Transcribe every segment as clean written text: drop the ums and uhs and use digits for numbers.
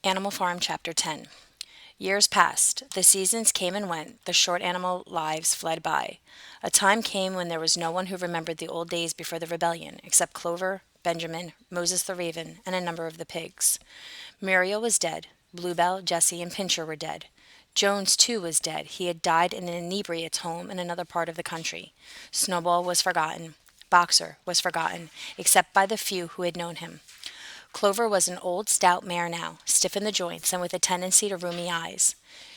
Animal Farm, Chapter 10. Years passed. The seasons came and went. The short animal lives fled by. A time came when there was no one who remembered the old days before the rebellion, except Clover, Benjamin, Moses the raven, and a number of the pigs. Muriel was dead. Bluebell, Jessie, and Pincher were dead. Jones, too, was dead. He had died in an inebriate's home in another part of the country. Snowball was forgotten. Boxer was forgotten, except by the few who had known him. Clover was an old, stout mare now, stiff in the joints and with a tendency to rheumy eyes.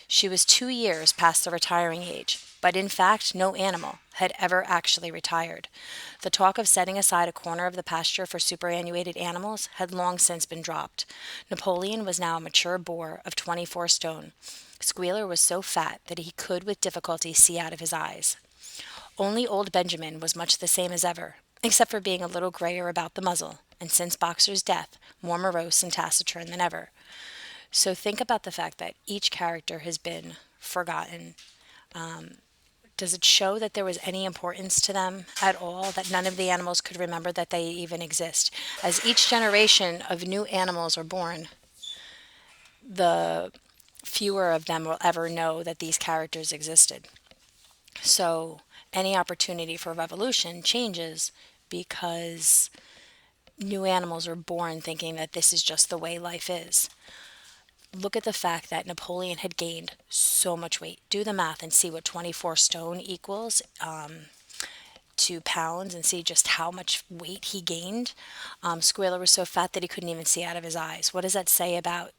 She was 2 years past the retiring age, but in fact no animal had ever actually retired. The talk of setting aside a corner of the pasture for superannuated animals had long since been dropped. Napoleon was now a mature boar of 24 stone. Squealer was so fat that he could with difficulty see out of his eyes. Only old Benjamin was much the same as ever, except for being a little grayer about the muzzle, and since Boxer's death, more morose and taciturn than ever. So think about the fact that each character has been forgotten. Does it show that there was any importance to them at all, that none of the animals could remember that they even exist? As each generation of new animals are born, the fewer of them will ever know that these characters existed. So any opportunity for revolution changes because new animals are born thinking that this is just the way life is. Look at the fact that Napoleon had gained so much weight. Do the math and see what 24 stone equals to pounds and see just how much weight he gained. Squealer was so fat that he couldn't even see out of his eyes. What does that say about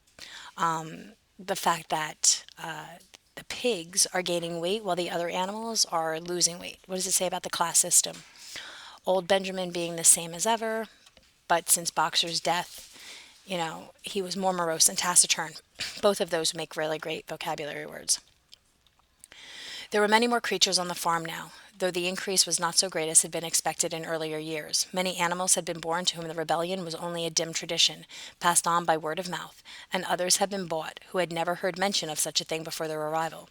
the fact that the pigs are gaining weight while the other animals are losing weight? What does it say about the class system? Old Benjamin being the same as ever, but since Boxer's death, he was more morose and taciturn. Both of those make really great vocabulary words. There were many more creatures on the farm now, though the increase was not so great as had been expected in earlier years. Many animals had been born to whom the rebellion was only a dim tradition, passed on by word of mouth, and others had been bought who had never heard mention of such a thing before their arrival.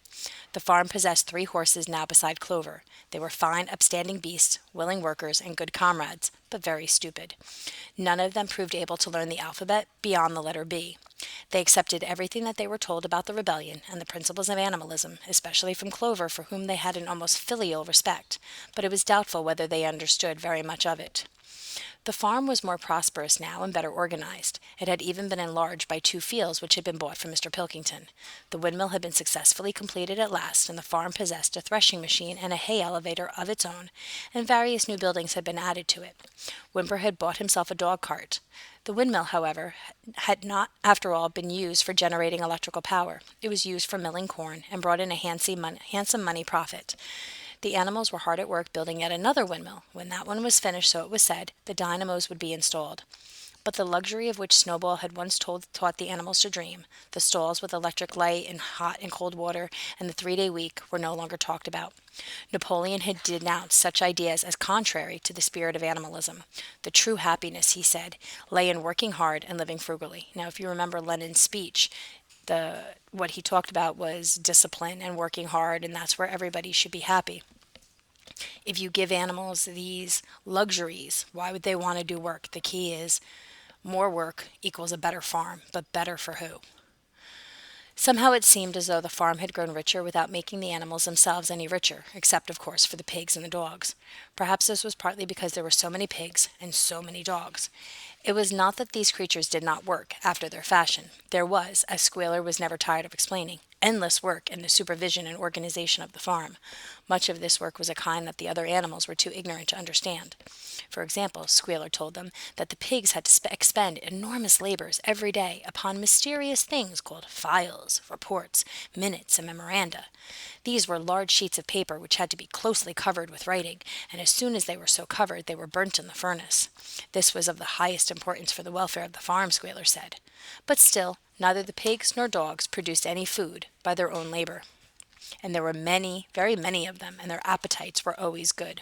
The farm possessed 3 horses now beside Clover. They were fine, upstanding beasts, willing workers, and good comrades, but very stupid. None of them proved able to learn the alphabet beyond the letter B. They accepted everything that they were told about the rebellion and the principles of animalism, especially from Clover, for whom they had an almost filial respect, but it was doubtful whether they understood very much of it. The farm was more prosperous now and better organized. It had even been enlarged by 2 fields which had been bought from Mr. Pilkington. The windmill had been successfully completed at last, and the farm possessed a threshing machine and a hay elevator of its own, and various new buildings had been added to it. Whymper had bought himself a dog cart. The windmill, however, had not, after all, been used for generating electrical power. It was used for milling corn, and brought in a handsome money profit. The animals were hard at work building yet another windmill. When that one was finished, so it was said, the dynamos would be installed. But the luxury of which Snowball had once taught the animals to dream, the stalls with electric light and hot and cold water, and the 3-day week, were no longer talked about. Napoleon had denounced such ideas as contrary to the spirit of animalism. The true happiness, he said, lay in working hard and living frugally. Now, if you remember Lenin's speech, what he talked about was discipline and working hard, and that's where everybody should be happy. If you give animals these luxuries, why would they want to do work? The key is more work equals a better farm, but better for who? Somehow it seemed as though the farm had grown richer without making the animals themselves any richer, except, of course, for the pigs and the dogs. Perhaps this was partly because there were so many pigs and so many dogs. It was not that these creatures did not work, after their fashion. There was, as Squealer was never tired of explaining, endless work in the supervision and organization of the farm. Much of this work was a kind that the other animals were too ignorant to understand. For example, Squealer told them that the pigs had to expend enormous labors every day upon mysterious things called files, reports, minutes, and memoranda. These were large sheets of paper which had to be closely covered with writing, and as soon as they were so covered, they were burnt in the furnace. This was of the highest importance for the welfare of the farm, Squealer said. But still, neither the pigs nor dogs produced any food by their own labor. And there were many, very many of them, and their appetites were always good.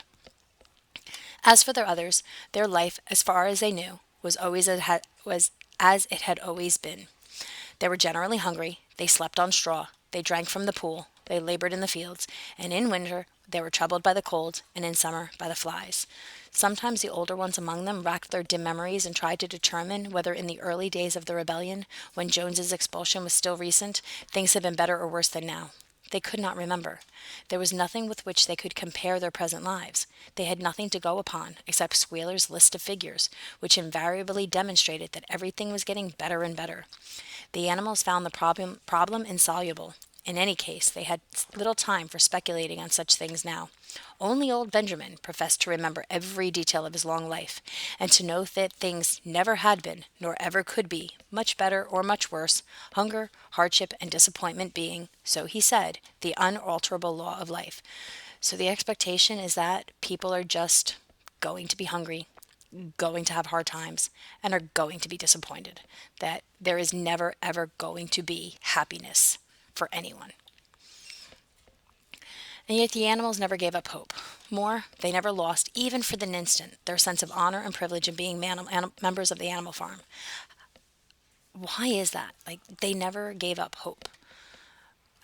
As for their others, their life, as far as they knew, was as it had always been. They were generally hungry, they slept on straw, they drank from the pool, they labored in the fields, and in winter they were troubled by the cold, and in summer by the flies. Sometimes the older ones among them racked their dim memories and tried to determine whether in the early days of the rebellion, when Jones's expulsion was still recent, things had been better or worse than now. They could not remember. There was nothing with which they could compare their present lives. They had nothing to go upon except Squealer's list of figures, which invariably demonstrated that everything was getting better and better. The animals found the problem insoluble. In any case, they had little time for speculating on such things now. Only old Benjamin professed to remember every detail of his long life, and to know that things never had been, nor ever could be, much better or much worse, hunger, hardship, and disappointment being, so he said, the unalterable law of life. So the expectation is that people are just going to be hungry, going to have hard times, and are going to be disappointed. That there is never, ever going to be happiness for anyone. And yet the animals never gave up hope. More, they never lost, even for an instant, their sense of honor and privilege of being members of the animal farm. Why is that? Like, they never gave up hope.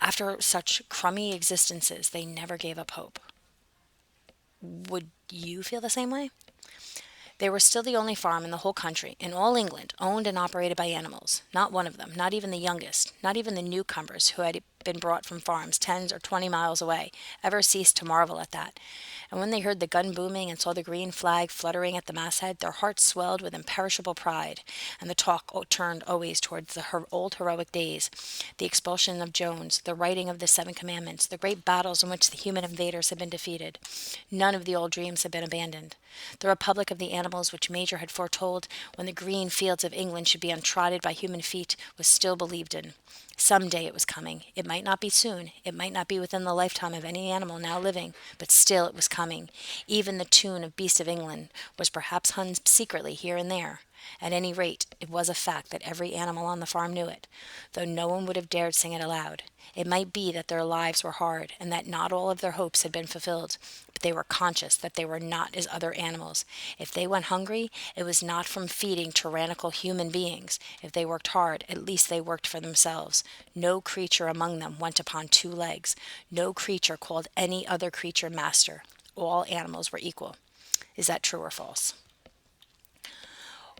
After such crummy existences, they never gave up hope. Would you feel the same way? They were still the only farm in the whole country, in all England, owned and operated by animals. Not one of them, not even the youngest, not even the newcomers who had been brought from farms 10 or 20 miles away, ever ceased to marvel at that. And when they heard the gun booming and saw the green flag fluttering at the masthead, their hearts swelled with imperishable pride, and the talk turned always towards the old heroic days, the expulsion of Jones, the writing of the Seven Commandments, the great battles in which the human invaders had been defeated. None of the old dreams had been abandoned. The republic of the animals which Major had foretold, when the green fields of England should be untrodden by human feet, was still believed in. Some day it was coming. It might not be soon. It might not be within the lifetime of any animal now living, but still it was coming. Even the tune of Beast of England was perhaps hummed secretly here and there. At any rate, it was a fact that every animal on the farm knew it, though no one would have dared sing it aloud. It might be that their lives were hard, and that not all of their hopes had been fulfilled, but they were conscious that they were not as other animals. If they went hungry, it was not from feeding tyrannical human beings. If they worked hard, at least they worked for themselves. No creature among them went upon 2 legs. No creature called any other creature master. All animals were equal. Is that true or false?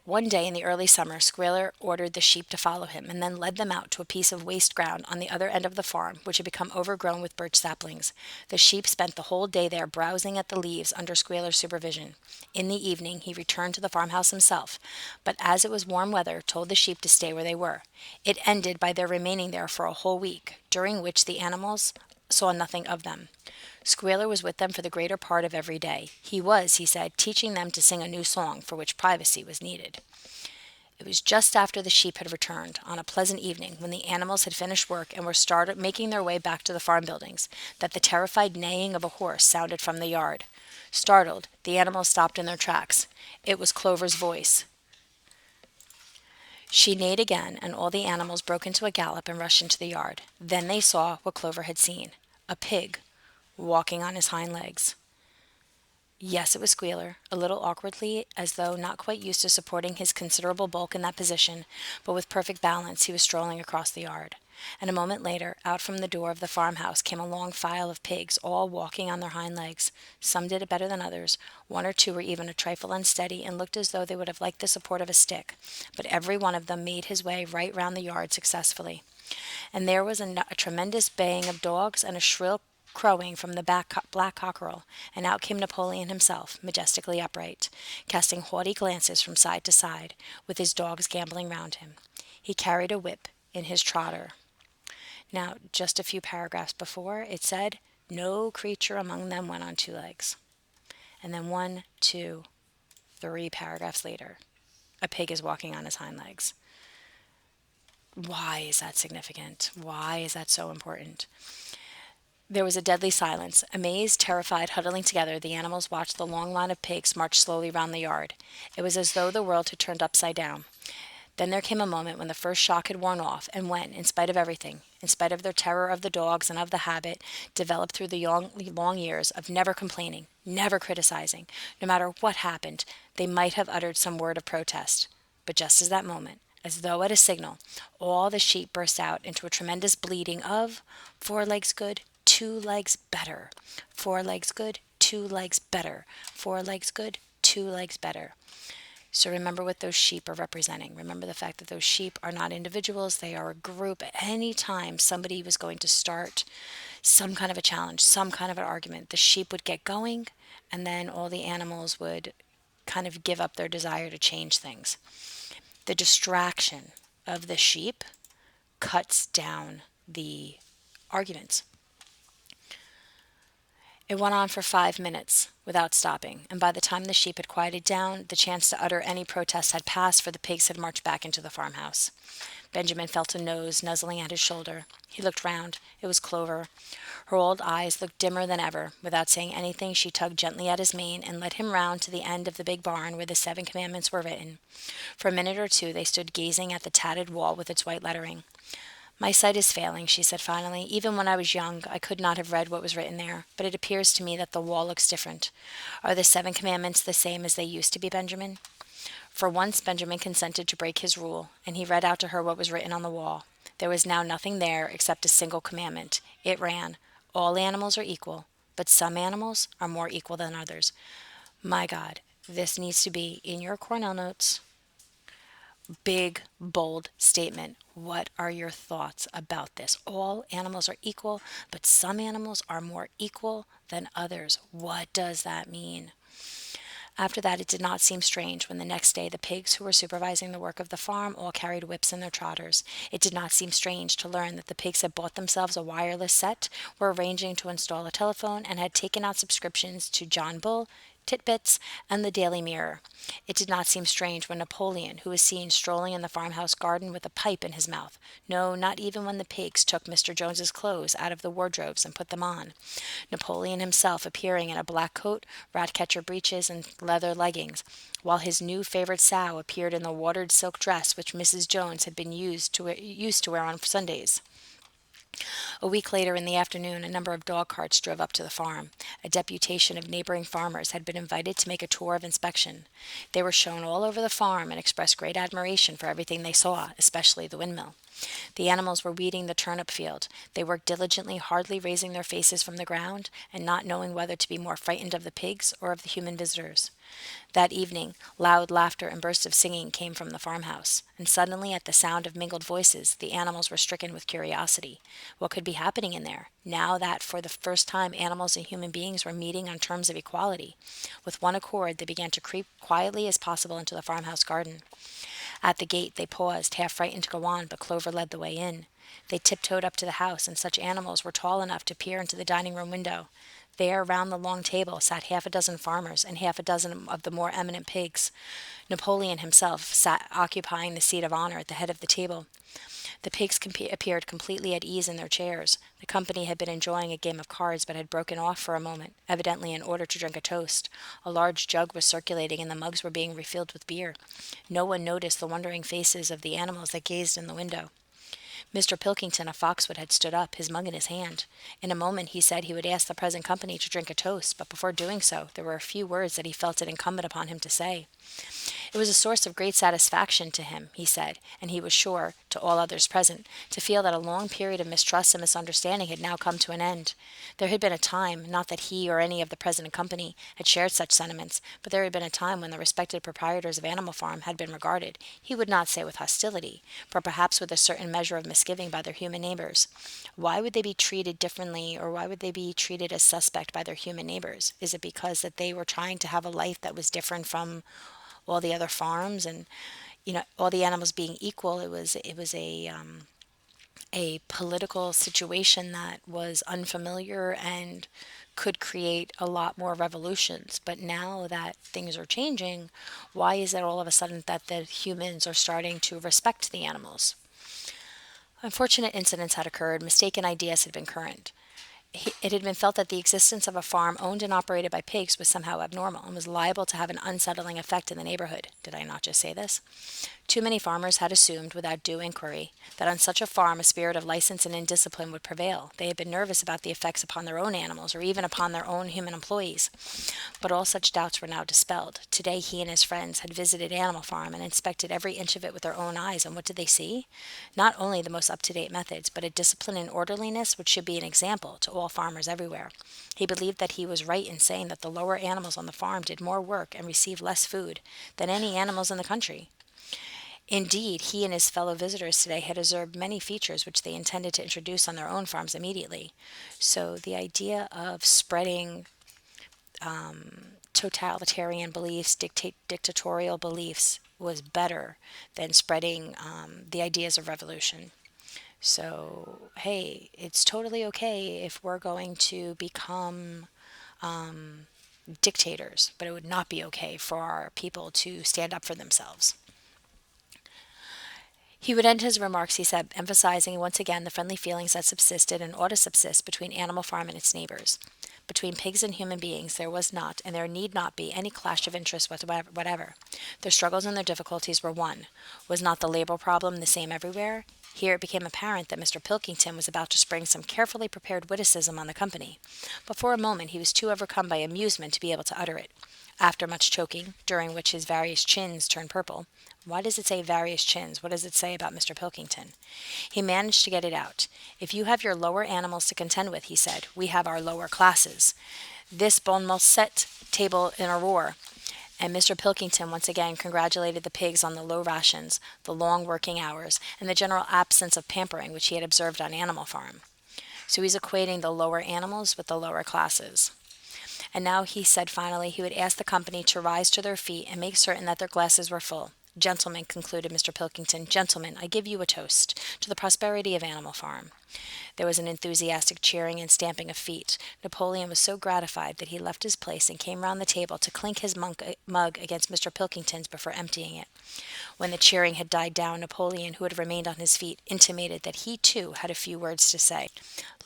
One day in the early summer, Squealer ordered the sheep to follow him, and then led them out to a piece of waste ground on the other end of the farm, which had become overgrown with birch saplings. The sheep spent the whole day there browsing at the leaves under Squealer's supervision. In the evening he returned to the farmhouse himself, but as it was warm weather, told the sheep to stay where they were. It ended by their remaining there for a whole week, during which the animals saw nothing of them. Squealer was with them for the greater part of every day. He was, he said, teaching them to sing a new song, for which privacy was needed. It was just after the sheep had returned, on a pleasant evening, when the animals had finished work and were started making their way back to the farm buildings, that the terrified neighing of a horse sounded from the yard. Startled, the animals stopped in their tracks. It was Clover's voice. She neighed again, and all the animals broke into a gallop and rushed into the yard. Then they saw what Clover had seen, a pig walking on his hind legs. Yes, it was Squealer, a little awkwardly, as though not quite used to supporting his considerable bulk in that position, but with perfect balance he was strolling across the yard. And a moment later, out from the door of the farmhouse came a long file of pigs, all walking on their hind legs. Some did it better than others. 1 or 2 were even a trifle unsteady, and looked as though they would have liked the support of a stick. But every one of them made his way right round the yard successfully. And there was a tremendous baying of dogs and a shrill crowing from the black cockerel, and out came Napoleon himself, majestically upright, casting haughty glances from side to side, with his dogs gambolling round him. He carried a whip in his trotter. Now, just a few paragraphs before, it said, no creature among them went on 2 legs. And then 1, 2, 3 paragraphs later, a pig is walking on his hind legs. Why is that significant? Why is that so important? There was a deadly silence. Amazed, terrified, huddling together, the animals watched the long line of pigs march slowly round the yard. It was as though the world had turned upside down. Then there came a moment when the first shock had worn off, and when, in spite of everything, in spite of their terror of the dogs and of the habit, developed through the long years of never complaining, never criticizing, no matter what happened, they might have uttered some word of protest. But just as that moment, as though at a signal, all the sheep burst out into a tremendous bleating of 4 legs good, 2 legs better. 4 legs good, 2 legs better. 4 legs good, 2 legs better. So remember what those sheep are representing. Remember the fact that those sheep are not individuals, they are a group. Anytime somebody was going to start some kind of a challenge, some kind of an argument, the sheep would get going, and then all the animals would kind of give up their desire to change things. The distraction of the sheep cuts down the arguments. It went on for 5 minutes without stopping, and by the time the sheep had quieted down, the chance to utter any protest had passed, for the pigs had marched back into the farmhouse. Benjamin felt a nose nuzzling at his shoulder. He looked round. It was Clover. Her old eyes looked dimmer than ever. Without saying anything, she tugged gently at his mane and led him round to the end of the big barn where the 7 commandments were written. For a minute or two they stood gazing at the tattered wall with its white lettering. My sight is failing, she said finally. Even when I was young, I could not have read what was written there, but it appears to me that the wall looks different. Are the 7 commandments the same as they used to be, Benjamin? For once Benjamin consented to break his rule, and he read out to her what was written on the wall. There was now nothing there except a single commandment. It ran, "All animals are equal, but some animals are more equal than others." My God, this needs to be in your Cornell notes. Big, bold statement. What are your thoughts about this? All animals are equal, but some animals are more equal than others. What does that mean? After that, it did not seem strange when the next day the pigs who were supervising the work of the farm all carried whips in their trotters. It did not seem strange to learn that the pigs had bought themselves a wireless set, were arranging to install a telephone, and had taken out subscriptions to John Bull, Titbits, and the Daily Mirror. It did not seem strange when Napoleon, who was seen strolling in the farmhouse garden with a pipe in his mouth. No, not even when the pigs took Mr. Jones's clothes out of the wardrobes and put them on. Napoleon himself appearing in a black coat, rat-catcher breeches, and leather leggings, while his new favorite sow appeared in the watered silk dress which Mrs. Jones had been used to wear on Sundays. A week later in the afternoon a number of dog carts drove up to the farm. A deputation of neighboring farmers had been invited to make a tour of inspection. They were shown all over the farm and expressed great admiration for everything they saw, especially the windmill. The animals were weeding the turnip field. They worked diligently, hardly raising their faces from the ground, and not knowing whether to be more frightened of the pigs or of the human visitors. That evening, loud laughter and bursts of singing came from the farmhouse, and suddenly, at the sound of mingled voices, the animals were stricken with curiosity. What could be happening in there, now that for the first time animals and human beings were meeting on terms of equality? With one accord, they began to creep quietly as possible into the farmhouse garden. At the gate they paused, half frightened to go on, but Clover led the way in. They tiptoed up to the house, and such animals were tall enough to peer into the dining-room window. There, round the long table, sat half a dozen farmers and half a dozen of the more eminent pigs. Napoleon himself sat occupying the seat of honor at the head of the table. The pigs appeared completely at ease in their chairs. The company had been enjoying a game of cards, but had broken off for a moment, evidently in order to drink a toast. A large jug was circulating, and the mugs were being refilled with beer. No one noticed the wondering faces of the animals that gazed in the window. Mr. Pilkington of Foxwood had stood up, his mug in his hand. In a moment he said he would ask the present company to drink a toast, but before doing so there were a few words that he felt it incumbent upon him to say. It was a source of great satisfaction to him, he said, and he was sure, to all others present, to feel that a long period of mistrust and misunderstanding had now come to an end. There had been a time, not that he or any of the present company had shared such sentiments, but there had been a time when the respected proprietors of Animal Farm had been regarded, he would not say with hostility, but perhaps with a certain measure of misgiving by their human neighbors. Why would they be treated differently, or why would they be treated as suspect by their human neighbors? Is it because that they were trying to have a life that was different from all the other farms, and all the animals being equal? It was a political situation that was unfamiliar and could create a lot more revolutions. But now that things are changing, why is it all of a sudden that the humans are starting to respect the animals? Unfortunate incidents had occurred, mistaken ideas had been current. It had been felt that the existence of a farm owned and operated by pigs was somehow abnormal and was liable to have an unsettling effect in the neighborhood. Did I not just say this? Too many farmers had assumed, without due inquiry, that on such a farm a spirit of license and indiscipline would prevail. They had been nervous about the effects upon their own animals, or even upon their own human employees. But all such doubts were now dispelled. Today he and his friends had visited Animal Farm and inspected every inch of it with their own eyes, and what did they see? Not only the most up-to-date methods, but a discipline and orderliness which should be an example to all farmers everywhere. He believed that he was right in saying that the lower animals on the farm did more work and received less food than any animals in the country. Indeed, he and his fellow visitors today had observed many features which they intended to introduce on their own farms immediately. So the idea of spreading totalitarian beliefs, dictatorial beliefs, was better than spreading the ideas of revolution. So, hey, it's totally okay if we're going to become dictators, but it would not be okay for our people to stand up for themselves. He would end his remarks, he said, emphasizing once again the friendly feelings that subsisted and ought to subsist between Animal Farm and its neighbors. Between pigs and human beings there was not, and there need not be, any clash of interest whatever. Their struggles and their difficulties were one. Was not the labor problem the same everywhere? Here it became apparent that Mr. Pilkington was about to spring some carefully prepared witticism on the company, but for a moment he was too overcome by amusement to be able to utter it. After much choking, during which his various chins turned purple, why does it say various chins? What does it say about Mr. Pilkington? He managed to get it out. If you have your lower animals to contend with, he said, we have our lower classes. This bon mot set table in a roar. And Mr. Pilkington once again congratulated the pigs on the low rations, the long working hours, and the general absence of pampering which he had observed on Animal Farm. So he's equating the lower animals with the lower classes. And now he said finally he would ask the company to rise to their feet and make certain that their glasses were full. Gentlemen, concluded Mr. Pilkington, gentlemen, I give you a toast to the prosperity of Animal Farm. There was an enthusiastic cheering and stamping of feet. Napoleon was so gratified that he left his place and came round the table to clink his mug against Mr. Pilkington's before emptying it. When the cheering had died down, Napoleon, who had remained on his feet, intimated that he too had a few words to say.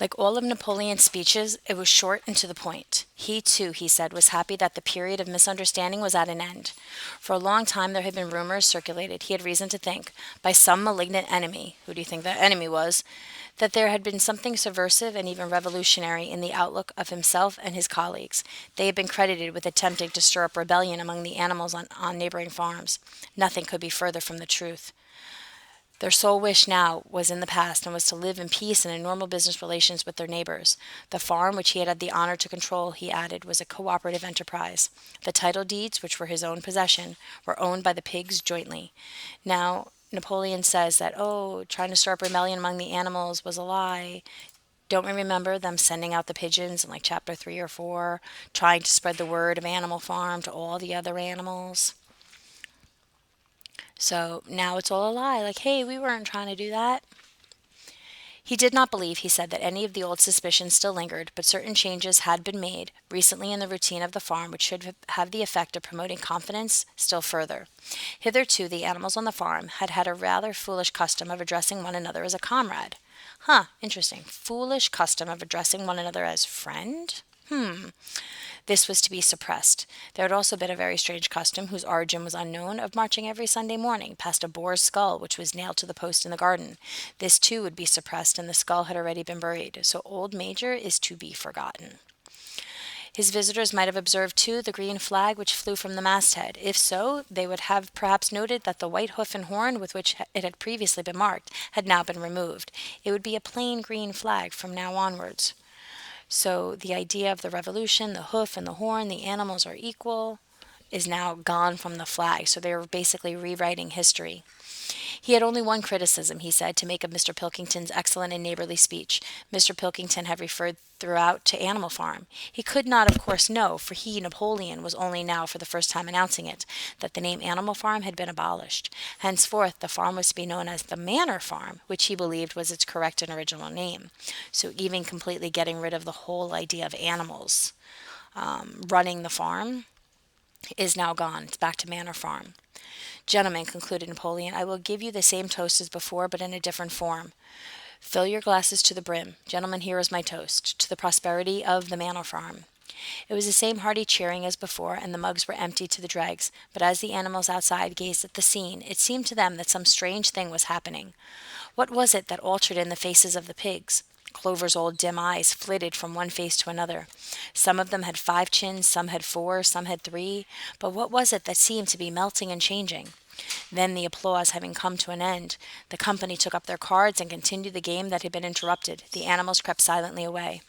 Like all of Napoleon's speeches, it was short and to the point. He too, he said, was happy that the period of misunderstanding was at an end. For a long time there had been rumors circulated, he had reason to think, by some malignant enemy, who do you think that enemy was, that there had been something subversive and even revolutionary in the outlook of himself and his colleagues. They had been credited with attempting to stir up rebellion among the animals on neighboring farms. Nothing could be further from the truth. Their sole wish now was in the past and was to live in peace and in normal business relations with their neighbors. The farm, which he had the honor to control, he added, was a cooperative enterprise. The title deeds, which were his own possession, were owned by the pigs jointly. Now, Napoleon says that, trying to stir up rebellion among the animals was a lie. Don't we remember them sending out the pigeons in like chapter 3 or 4, trying to spread the word of Animal Farm to all the other animals? So now it's all a lie. Like, hey, we weren't trying to do that. He did not believe, he said, that any of the old suspicions still lingered, but certain changes had been made recently in the routine of the farm which should have the effect of promoting confidence still further. Hitherto, the animals on the farm had had a rather foolish custom of addressing one another as a comrade. Interesting. Foolish custom of addressing one another as friend? This was to be suppressed. There had also been a very strange custom, whose origin was unknown, of marching every Sunday morning past a boar's skull which was nailed to the post in the garden. This too would be suppressed, and the skull had already been buried, so old Major is to be forgotten. His visitors might have observed, too, the green flag which flew from the masthead. If so, they would have perhaps noted that the white hoof and horn with which it had previously been marked had now been removed. It would be a plain green flag from now onwards. So the idea of the revolution, the hoof and the horn, the animals are equal, is now gone from the flag. So they were basically rewriting history. He had only one criticism, he said, to make of Mr. Pilkington's excellent and neighborly speech. Mr. Pilkington had referred throughout to Animal Farm. He could not, of course, know, for he, Napoleon, was only now for the first time announcing it, that the name Animal Farm had been abolished. Henceforth, the farm was to be known as the Manor Farm, which he believed was its correct and original name. So even completely getting rid of the whole idea of animals running the farm is now gone. It's back to Manor Farm. Gentlemen, concluded Napoleon, I will give you the same toast as before, but in a different form. Fill your glasses to the brim. Gentlemen, here is my toast, to the prosperity of the Manor Farm. It was the same hearty cheering as before, and the mugs were emptied to the dregs, but as the animals outside gazed at the scene, it seemed to them that some strange thing was happening. What was it that altered in the faces of the pigs? Clover's old dim eyes flitted from one face to another. Some of them had 5 chins, some had 4, some had 3, but what was it that seemed to be melting and changing? Then, the applause having come to an end, the company took up their cards and continued the game that had been interrupted. The animals crept silently away.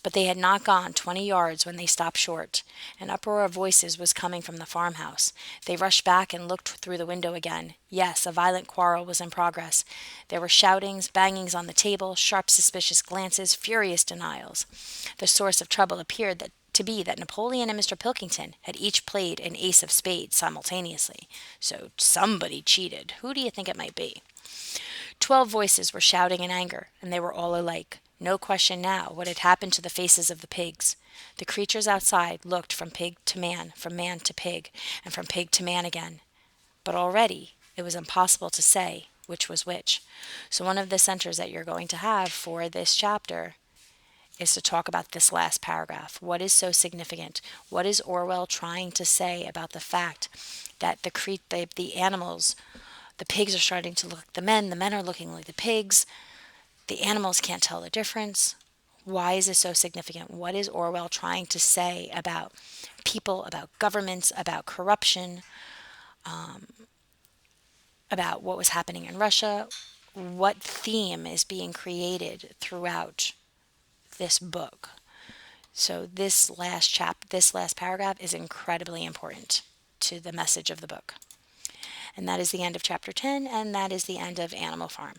But they had not gone 20 yards when they stopped short. An uproar of voices was coming from the farmhouse. They rushed back and looked through the window again. Yes, a violent quarrel was in progress. There were shoutings, bangings on the table, sharp suspicious glances, furious denials. The source of trouble appeared to be that Napoleon and Mr. Pilkington had each played an ace of spades simultaneously. So somebody cheated. Who do you think it might be? 12 voices were shouting in anger, and they were all alike. No question now what had happened to the faces of the pigs. The creatures outside looked from pig to man, from man to pig, and from pig to man again. But already it was impossible to say which was which. So one of the centers that you're going to have for this chapter is to talk about this last paragraph. What is so significant? What is Orwell trying to say about the fact that the animals, the pigs are starting to look like the men are looking like the pigs, the animals can't tell the difference? Why is this so significant? What is Orwell trying to say about people, about governments, about corruption, about what was happening in Russia? What theme is being created throughout this book? So this last paragraph is incredibly important to the message of the book. And that is the end of chapter 10, and that is the end of Animal Farm.